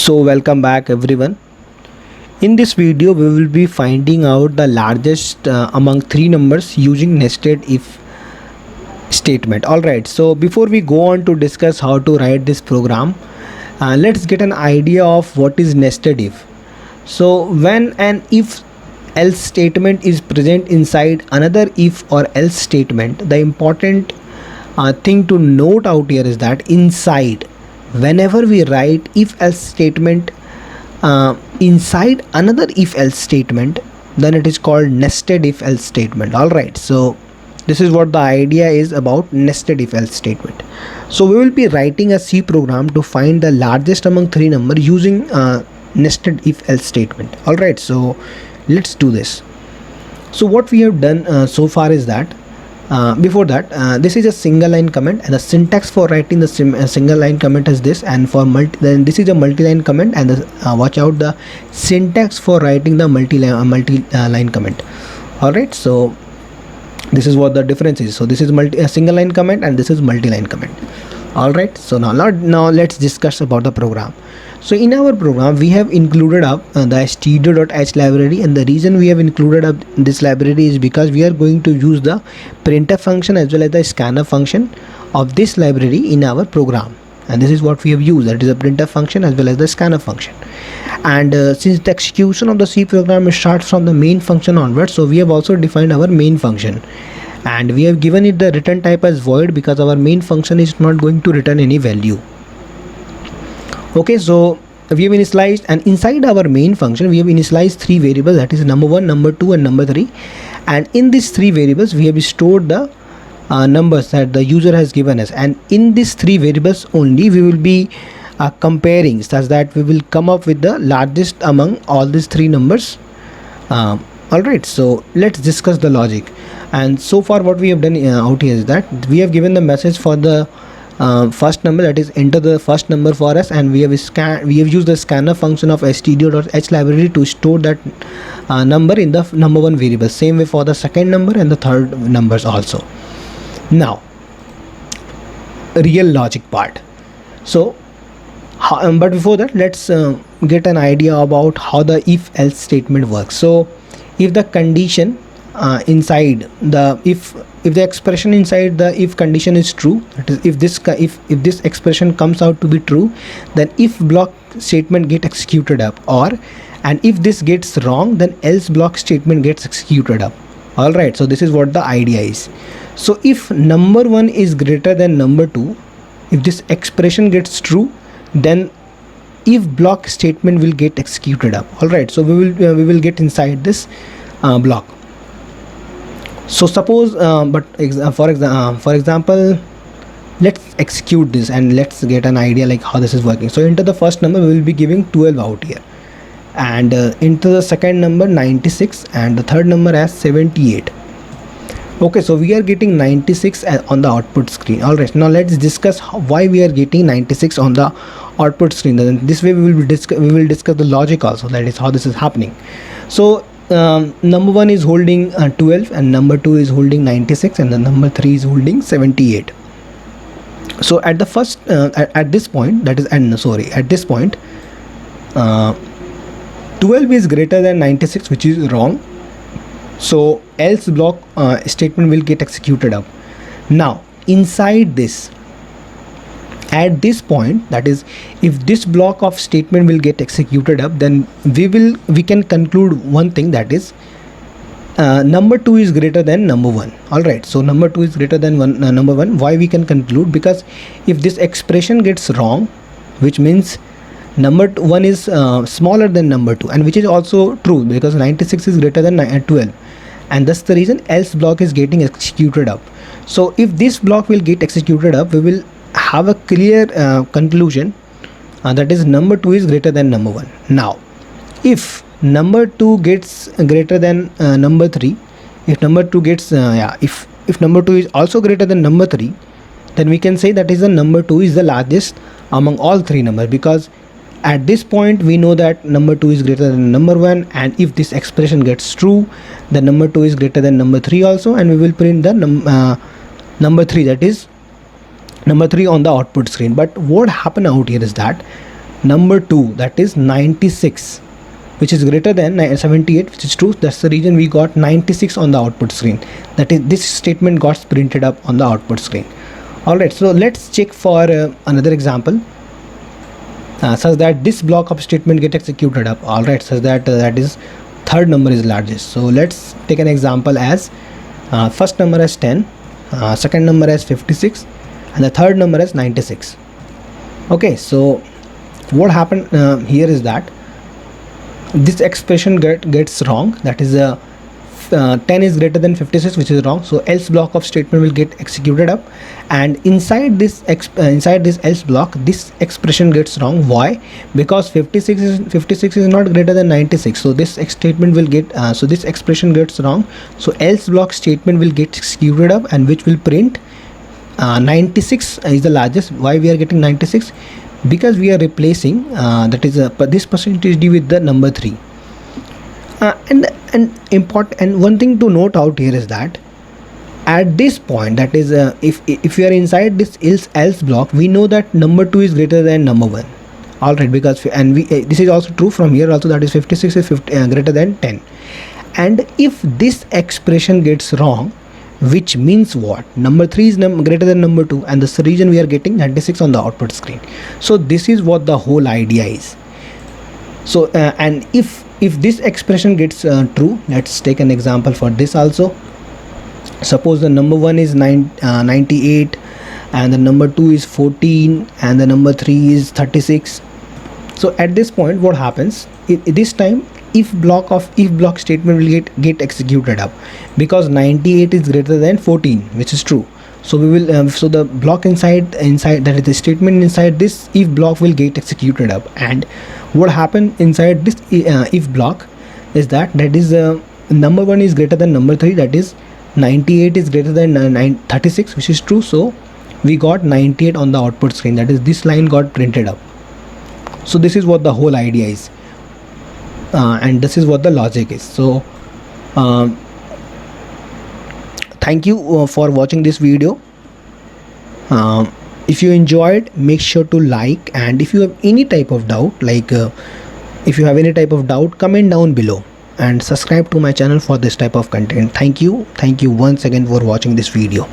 So welcome back everyone. In this video we will be finding out the largest among three numbers using nested if statement. Alright, so before we go on to discuss how to write this program, let's get an idea of what is nested if. So when an if else statement is present inside another if or else statement, the important thing to note out here is that inside, whenever we write if else statement inside another if else statement, then it is called nested if else statement. All right, so this is what the idea is about nested if else statement. So we will be writing a C program to find the largest among three number using nested if else statement. All right, so let's do this. So what we have done so far is that before that, this is a single line comment, and the syntax for writing the single line comment is this, and for then this is a multi-line comment, and watch out the syntax for writing the multi-line comment. All right, so this is what the difference is. So this is a single line comment and this is multi-line comment. All right, so now let's discuss about the program. So in our program we have included up the stdio.h library, and the reason we have included up this library is because we are going to use the printf function as well as the scanf function of this library in our program, and this is what we have used, that is a printf function as well as the scanf function. And since the execution of the C program starts from the main function onwards, so we have also defined our main function, and we have given it the return type as void because our main function is not going to return any value. Okay, so we have initialized, and inside our main function we have initialized three variables, that is number 1, number 2 and number 3, and in these three variables we have stored the numbers that the user has given us, and in these three variables only we will be comparing, such that we will come up with the largest among all these three numbers. Alright, so let's discuss the logic. And so far what we have done out here is that we have given the message for the first number, that is enter the first number for us, and we have used the scanf function of stdio.h library to store that number in the number 1 variable. Same way for the second number and the third numbers also. Now real logic part. So but before that, let's get an idea about how the if else statement works. So if the condition inside the if the expression inside the if condition is true, that is if this expression comes out to be true, then if block statement get executed up, and if this gets wrong, then else block statement gets executed up. All right, so this is what the idea is. So if number 1 is greater than number 2, if this expression gets true, then if block statement will get executed up. All right, so we will get inside this block. So suppose for example, let's execute this and let's get an idea like how this is working. So into the first number we will be giving 12 out here, and into the second number 96, and the third number as 78. Okay, so we are getting 96 on the output screen. All right, now let's discuss why we are getting 96 on the output screen. Then this way we will discuss the logic also, that is how this is happening. So number 1 is holding 12, and number 2 is holding 96, and the number 3 is holding 78. So at the first at this point, that is at this point 12 is greater than 96, which is wrong. So else block statement will get executed up. Now inside this, at this point, that is if this block of statement will get executed up, then we can conclude one thing, that is number 2 is greater than number 1. All right, so number 2 is greater than number 1. Why we can conclude? Because if this expression gets wrong, which means number 1 is smaller than number 2, and which is also true because 96 is greater than 12, and that's the reason else block is getting executed up. So if this block will get executed up, we will have a clear conclusion, that is number 2 is greater than number 1. Now if number 2 gets greater than number 3, if number 2 gets if number 2 is also greater than number 3, then we can say that is the number 2 is the largest among all three numbers, because at this point we know that number 2 is greater than number 1, and if this expression gets true, then number 2 is greater than number 3 also, and we will print the number 3, that is number 3 on the output screen. But what happened out here is that number 2, that is 96, which is greater than 78, which is true. That's the reason we got 96 on the output screen. That is, this statement got printed up on the output screen. Alright, so let's check for another example, such that this block of statement get executed up. Alright, such that that is third number is largest. So let's take an example as first number as 10, second number as 56, and the third number as 96. Okay, so what happened here is that this expression gets wrong. That is 10 is greater than 56, which is wrong. So else block of statement will get executed up, and inside this else block, this expression gets wrong. Why? Because 56 is not greater than 96. So this statement will get so this expression gets wrong. So else block statement will get executed up, and which will print 96 is the largest. Why we are getting 96? Because we are replacing that is this percentage d with the number 3. And one thing to note out here is that at this point, that is if you are inside this else block, we know that number 2 is greater than number 1. Alright, because this is also true from here also, that is 56 is greater than 10. And if this expression gets wrong, which means what? Number 3 is greater than number 2, and that's the reason we are getting 96 on the output screen. So this is what the whole idea is. So and if this expression gets true, let's take an example for this also. Suppose the number 1 is 98, and the number 2 is 14, and the number 3 is 36. So at this point, what happens? This time if block statement will get executed up, because 98 is greater than 14, which is true. So we will so the block inside that is the statement inside this if block will get executed up. And what happened inside this if block is that is number 1 is greater than number 3, that is 98 is greater than 36, which is true. So we got 98 on the output screen, that is this line got printed up. So this is what the whole idea is, and this is what the logic is. So thank you for watching this video. If you enjoyed, make sure to like, and if you have any type of doubt, comment down below, and subscribe to my channel for this type of content. Thank you once again for watching this video.